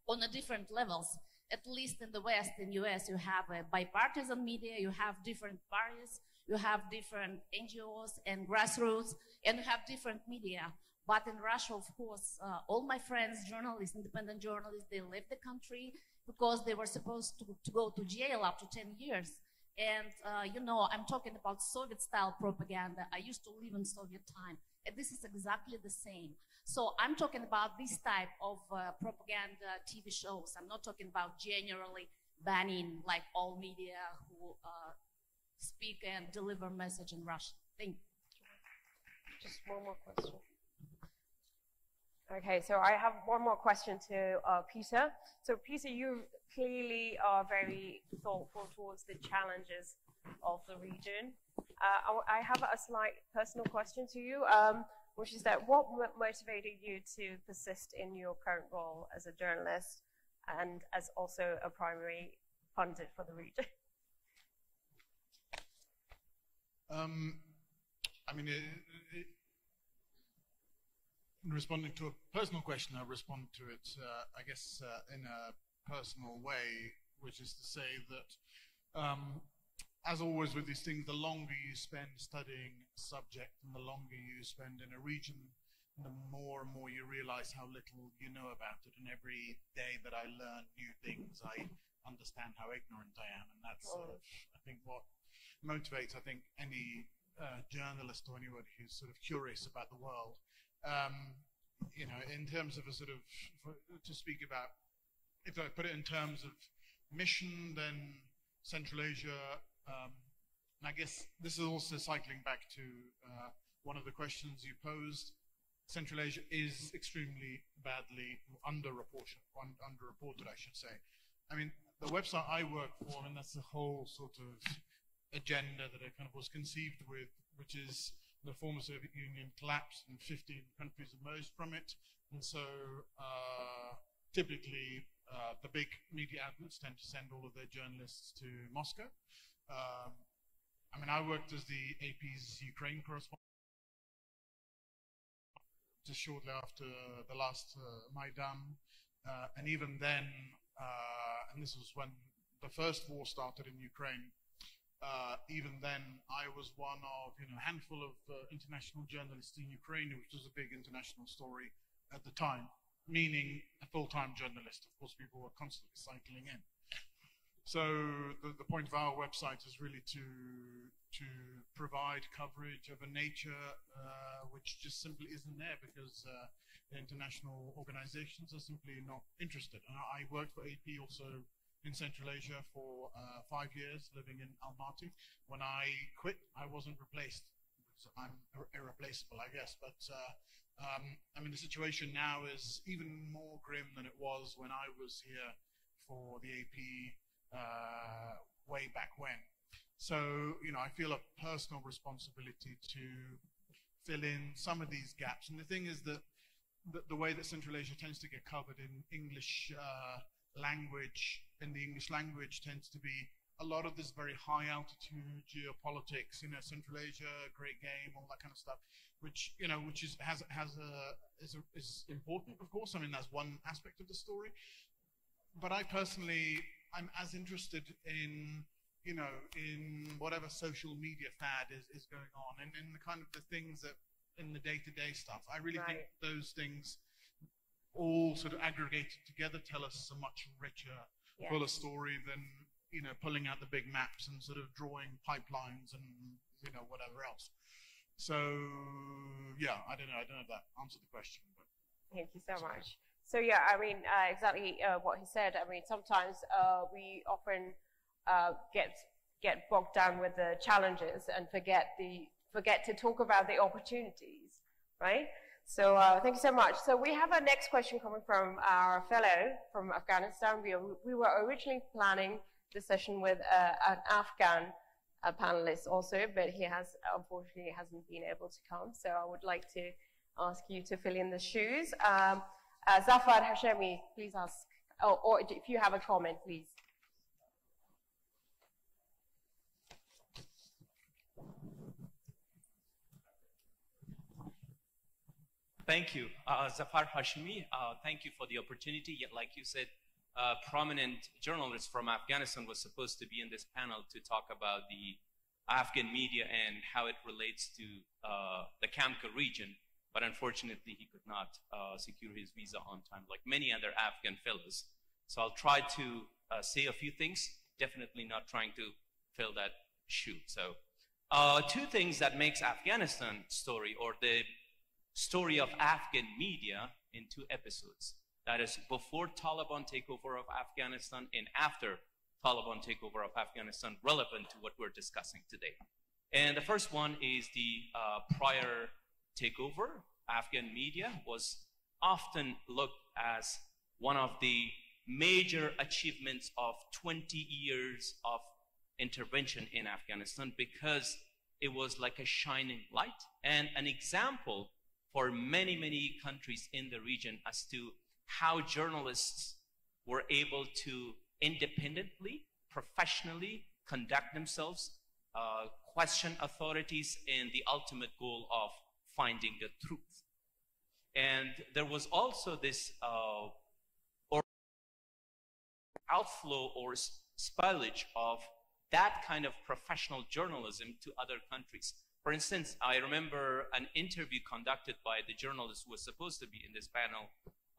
[SPEAKER 4] on a different levels. At least in the West, in US, you have a bipartisan media, you have different parties, you have different NGOs and grassroots, and you have different media. But in Russia, of course, all my friends, journalists, independent journalists, they left the country because they were supposed to go to jail up to 10 years. And, I'm talking about Soviet-style propaganda. I used to live in Soviet time, and this is exactly the same. So I'm talking about this type of propaganda TV shows. I'm not talking about generally banning like all media who speak and deliver message in Russian. Thank you.
[SPEAKER 1] Just one more question. Okay, so I have one more question to Peter. So Peter, you clearly are very thoughtful towards the challenges of the region. I have a slight personal question to you, which is that what motivated you to persist in your current role as a journalist and as also a primary pundit for the region?
[SPEAKER 2] In responding to a personal question, I'll respond to it, I guess, in a personal way, which is to say that, as always with these things, the longer you spend studying a subject and the longer you spend in a region, the more and more you realize how little you know about it. And every day that I learn new things, I understand how ignorant I am. And that's, I think, what motivates, any journalist or anybody who's sort of curious about the world, you know, in terms of a sort of, to speak about, if I put it in terms of mission, then Central Asia, and I guess this is also cycling back to one of the questions you posed. Central Asia is extremely badly underreported, I should say. I mean, the website I work for, and that's the whole sort of agenda that it kind of was conceived with, which is the former Soviet Union collapsed and 15 countries emerged from it. And so typically the big media outlets tend to send all of their journalists to Moscow. I mean, I worked as the AP's Ukraine correspondent just shortly after the last Maidan, and even then, and this was when the first war started in Ukraine, even then I was one of a handful of international journalists in Ukraine, which was a big international story at the time, meaning a full-time journalist. Of course, people were constantly cycling in. So the point of our website is really to provide coverage of a nature which just simply isn't there because the international organizations are simply not interested. And I worked for AP also in Central Asia for 5 years, living in Almaty. When I quit, I wasn't replaced. So I'm irreplaceable, I guess. But I mean, the situation now is even more grim than it was when I was here for the AP way back when. So, I feel a personal responsibility to fill in some of these gaps. And the thing is that the way that Central Asia tends to get covered in English language, tends to be a lot of this very high altitude geopolitics, Central Asia, great game, all that kind of stuff, which, which is important, of course. I mean, that's one aspect of the story. But I personally, I'm as interested in, in whatever social media fad is going on, and in the kind of the things that in the day-to-day stuff. I really think those things all sort of aggregated together tell us a much richer, fuller story than, pulling out the big maps and sort of drawing pipelines and, whatever else. So, yeah, I don't know if that answered the question. But
[SPEAKER 1] thank you so much. So yeah, I mean, exactly what he said. I mean, sometimes we often get bogged down with the challenges and forget to talk about the opportunities, right? So thank you so much. So we have our next question coming from our fellow from Afghanistan. We were originally planning the session with an Afghan panelist also, but he unfortunately hasn't been able to come. So I would like to ask you to fill in the shoes. Zafar Hashemi, please ask, or if you have a comment, please.
[SPEAKER 6] Thank you. Zafar Hashemi, thank you for the opportunity. Yet, like you said, prominent journalist from Afghanistan was supposed to be in this panel to talk about the Afghan media and how it relates to the CAMCA region. But unfortunately, he could not secure his visa on time, like many other Afghan fellows. So I'll try to say a few things, definitely not trying to fill that shoe. So two things that makes Afghanistan story, or the story of Afghan media, in two episodes. That is before Taliban takeover of Afghanistan and after Taliban takeover of Afghanistan, relevant to what we're discussing today. And the first one is the prior takeover. Afghan media was often looked as one of the major achievements of 20 years of intervention in Afghanistan, because it was like a shining light and an example for many, many countries in the region as to how journalists were able to independently, professionally conduct themselves, question authorities, in the ultimate goal of finding the truth. And there was also this outflow or spillage of that kind of professional journalism to other countries. For instance, I remember an interview conducted by the journalist who was supposed to be in this panel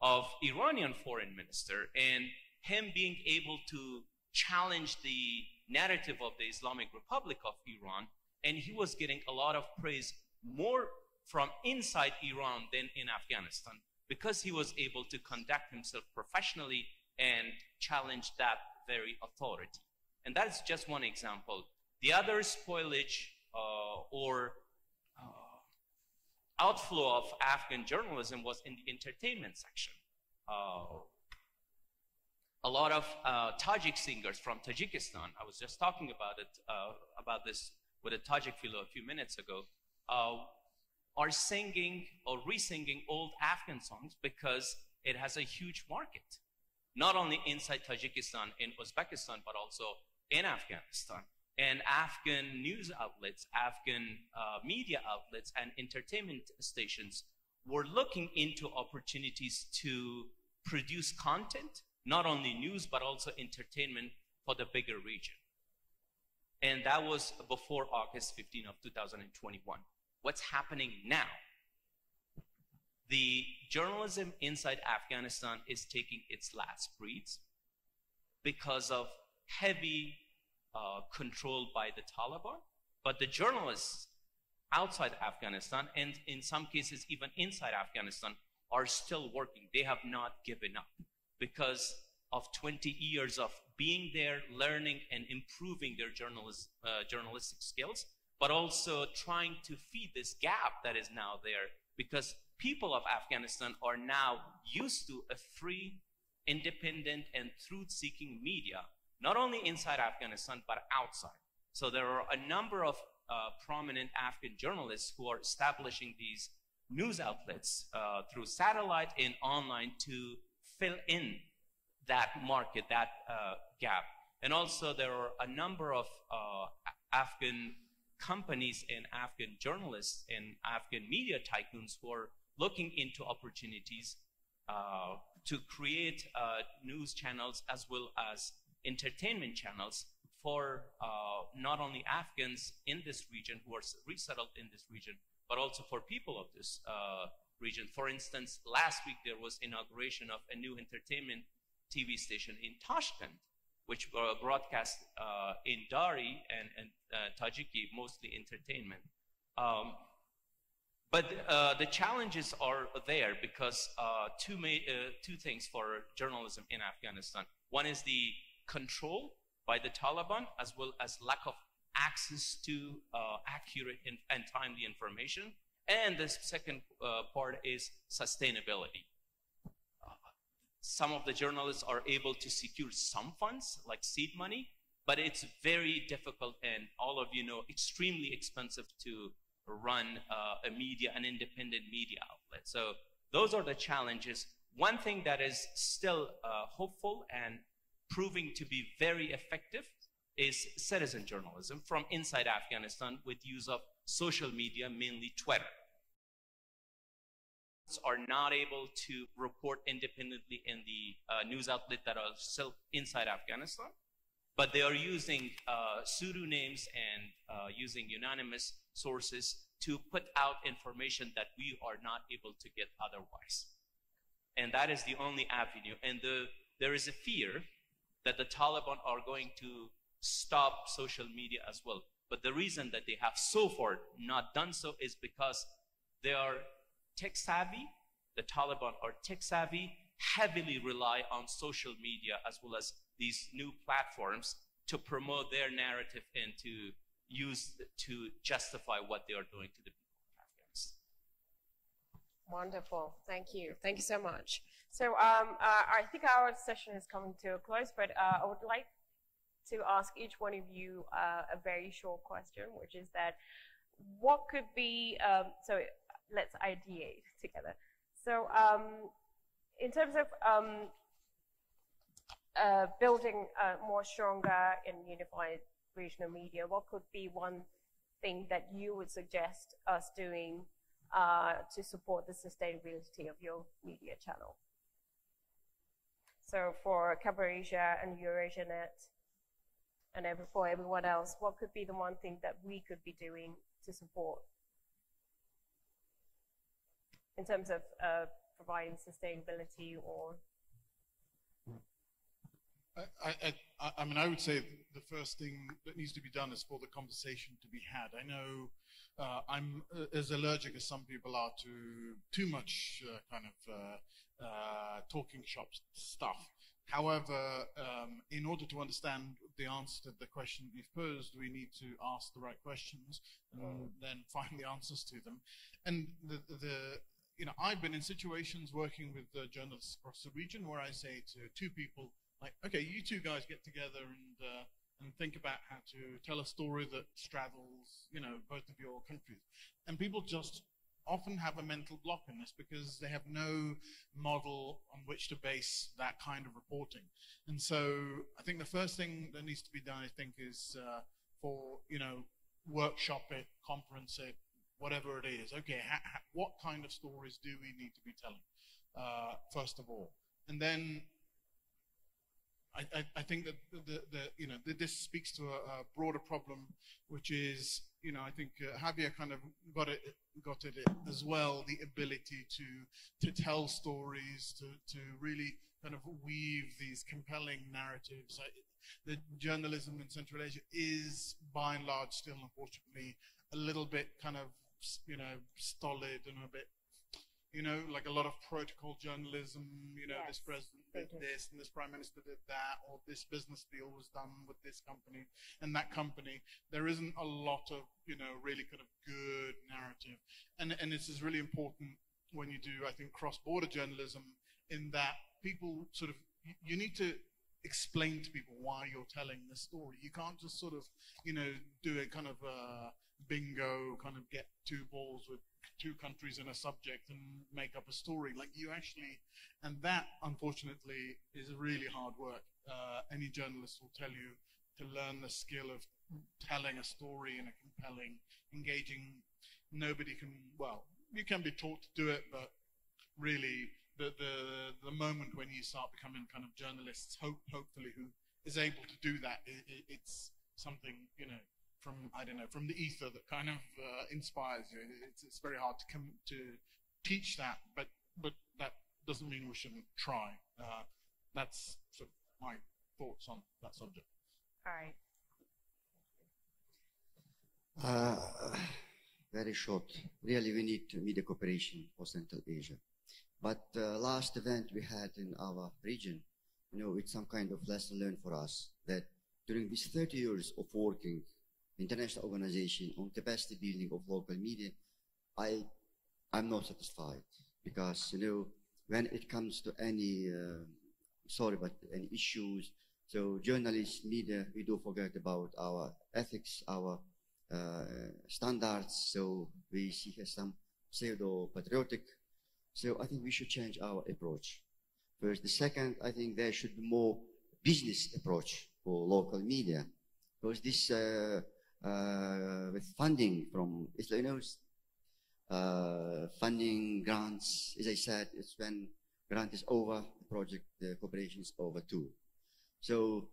[SPEAKER 6] of Iranian foreign minister, and him being able to challenge the narrative of the Islamic Republic of Iran and he was getting a lot of praise more from inside Iran than in Afghanistan, because he was able to conduct himself professionally and challenge that very authority. And that's just one example. The other spoilage or outflow of Afghan journalism was in the entertainment section. A lot of Tajik singers from Tajikistan, I was just talking about this with a Tajik fellow a few minutes ago, are singing or re-singing old Afghan songs because it has a huge market, not only inside Tajikistan, in Uzbekistan, but also in Afghanistan. And Afghan news outlets, Afghan media outlets, and entertainment stations were looking into opportunities to produce content, not only news, but also entertainment for the bigger region. And that was before August 15 of 2021. What's happening now? The journalism inside Afghanistan is taking its last breaths because of heavy control by the Taliban, but the journalists outside Afghanistan, and in some cases even inside Afghanistan, are still working. They have not given up because of 20 years of being there, learning and improving their journalistic skills, but also trying to feed this gap that is now there, because people of Afghanistan are now used to a free, independent, and truth-seeking media, not only inside Afghanistan, but outside. So there are a number of prominent Afghan journalists who are establishing these news outlets through satellite and online to fill in that market, that gap. And also there are a number of Afghan companies and Afghan journalists and Afghan media tycoons who are looking into opportunities to create news channels as well as entertainment channels for not only Afghans in this region who are resettled in this region, but also for people of this region. For instance, last week there was inauguration of a new entertainment TV station in Tashkent, which broadcast in Dari and Tajiki, mostly entertainment. But the challenges are there because two things for journalism in Afghanistan. One is the control by the Taliban, as well as lack of access to accurate and timely information. And the second part is sustainability. Some of the journalists are able to secure some funds, like seed money, but it's very difficult and, all of you know, extremely expensive to run an independent media outlet. So those are the challenges. One thing that is still hopeful and proving to be very effective is citizen journalism from inside Afghanistan with use of social media, mainly Twitter. Are not able to report independently in the news outlet that are still inside Afghanistan, but they are using pseudonyms and using anonymous sources to put out information that we are not able to get otherwise. And that is the only avenue. And there is a fear that the Taliban are going to stop social media as well. But the reason that they have so far not done so is because they are tech savvy. The Taliban are tech savvy, heavily rely on social media as well as these new platforms to promote their narrative and to use to justify what they are doing to the people of Afghanistan.
[SPEAKER 1] Wonderful, thank you. Thank you so much. So I think our session is coming to a close, but I would like to ask each one of you a very short question, which is that what could be, so let's ideate together. So in terms of building a more stronger and unified regional media, what could be one thing that you would suggest us doing to support the sustainability of your media channel? So for CAMCA and Eurasianet and for everyone else, what could be the one thing that we could be doing to support in terms of providing sustainability or
[SPEAKER 2] I mean, I would say the first thing that needs to be done is for the conversation to be had. I know I'm as allergic as some people are to too much talking shop stuff. However, in order to understand the answer to the question we've posed, we need to ask the right questions and then find the answers to them. And you know, I've been in situations working with journalists across the region where I say to two people, like, okay, you two guys get together and think about how to tell a story that straddles, you know, both of your countries. And people just often have a mental block in this because they have no model on which to base that kind of reporting. And so I think the first thing that needs to be done, I think, is for, you know, workshop it, conference it, whatever it is. Okay, what kind of stories do we need to be telling, first of all? And then I think that you know, this speaks to a broader problem, which is, you know, I think Javier kind of got it as well, the ability to tell stories, to really kind of weave these compelling narratives. The journalism in Central Asia is, by and large, still unfortunately a little bit kind of, you know, stolid and a bit, you know, like a lot of protocol journalism, you know, yes, this president did this and this prime minister did that, or this business deal was done with this company and that company. There isn't a lot of, you know, really kind of good narrative. And this is really important when you do, I think, cross-border journalism, in that people sort of, you need to explain to people why you're telling this story. You can't just sort of, you know, do a kind of bingo, kind of get two balls with two countries in a subject and make up a story. Like, you actually, and that unfortunately is really hard work. Any journalist will tell you to learn the skill of telling a story in a compelling, engaging. Nobody can, well, you can be taught to do it, but really the moment when you start becoming kind of journalists, hopefully, who is able to do that, it's something, you know, from, I don't know, from the ether that kind of inspires you. It's very hard to teach that, but that doesn't mean we shouldn't try. That's sort of my thoughts on that subject.
[SPEAKER 1] All right.
[SPEAKER 3] Very short. Really, we need media cooperation for Central Asia. But last event we had in our region, you know, it's some kind of lesson learned for us that during these 30 years of working international organization on capacity building of local media, I'm not satisfied, because, you know, when it comes to any any issues, so journalists, media, we do forget about our ethics, our standards. So we see here some pseudo patriotic. So I think we should change our approach. First, the second, I think there should be more business approach for local media, because this with funding from, you know, funding grants, as I said, it's when grant is over, the project, the cooperation is over too. So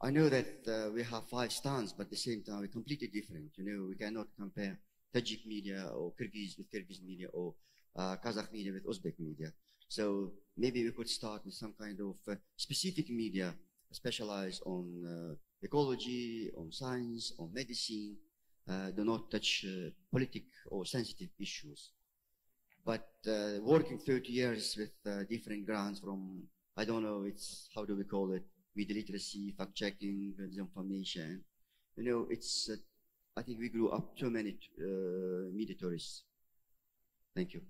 [SPEAKER 3] I know that we have 5 stands, but at the same time we're completely different. You know, we cannot compare Tajik media or Kyrgyz with Kyrgyz media, or Kazakh media with Uzbek media. So maybe we could start with some kind of specific media specialized on ecology, on science, on medicine, do not touch political or sensitive issues. But working 30 years with different grants from, I don't know, it's, how do we call it, media literacy, fact-checking, information. You know, it's, I think we grew up too many media tourists. Thank you.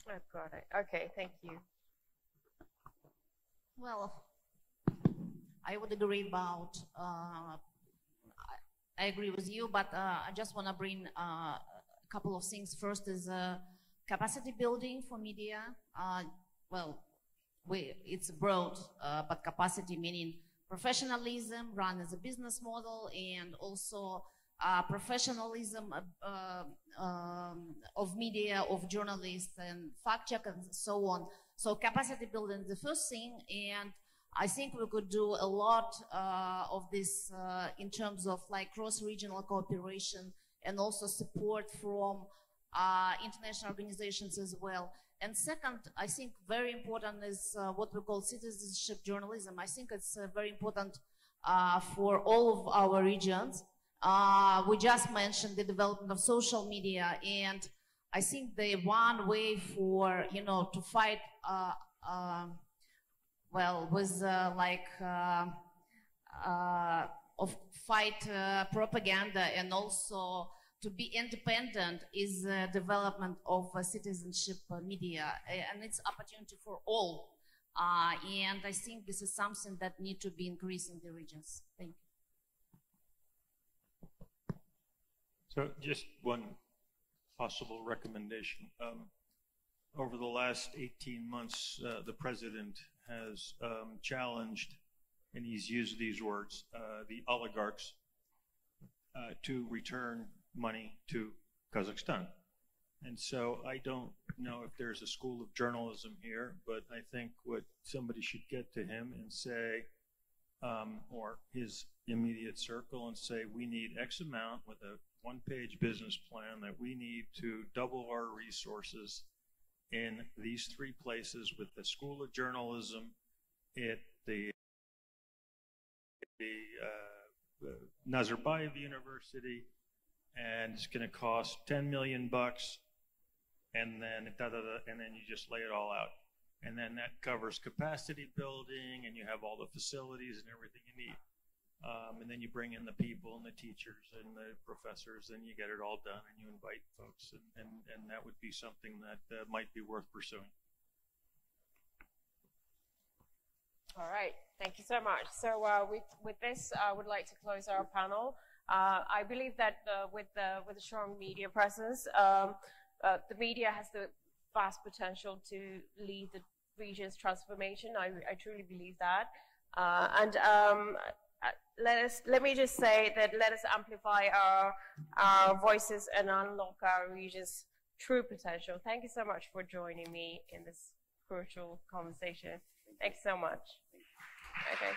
[SPEAKER 1] I've got it. Okay, thank you.
[SPEAKER 4] Well, I would agree about, I agree with you, but I just want to bring a couple of things. First is capacity building for media. Well, it's broad, but capacity meaning professionalism run as a business model, and also professionalism of media, of journalists, and fact check and so on. So capacity building is the first thing, and I think we could do a lot of this in terms of like cross-regional cooperation, and also support from international organizations as well. And second, I think very important is what we call citizenship journalism. I think it's very important for all of our regions. We just mentioned the development of social media, and I think the one way for, to fight, propaganda and also to be independent is development of citizenship media, and it's opportunity for all. And I think this is something that need to be increased in the regions. Thank you.
[SPEAKER 5] So just one possible recommendation. Over the last 18 months, the president has challenged, and he's used these words, the oligarchs to return money to Kazakhstan. And so I don't know if there's a school of journalism here, but I think what somebody should get to him and say, or his immediate circle, and say, we need X amount with a one-page business plan that we need to double our resources in these three places with the School of Journalism at the Nazarbayev University, and it's going to cost $10 million, and then and then you just lay it all out, and then that covers capacity building, and you have all the facilities and everything you need, and then you bring in the people and the teachers and the professors, and you get it all done, and you invite folks, and that would be something that might be worth pursuing.
[SPEAKER 1] All right, thank you so much. So with this, I would like to close our panel. I believe that with a strong media presence, the media has the vast potential to lead the region's transformation. I truly believe that. Let me just say that let us amplify our voices and unlock our region's true potential. Thank you so much for joining me in this crucial conversation. Thanks so much. Okay.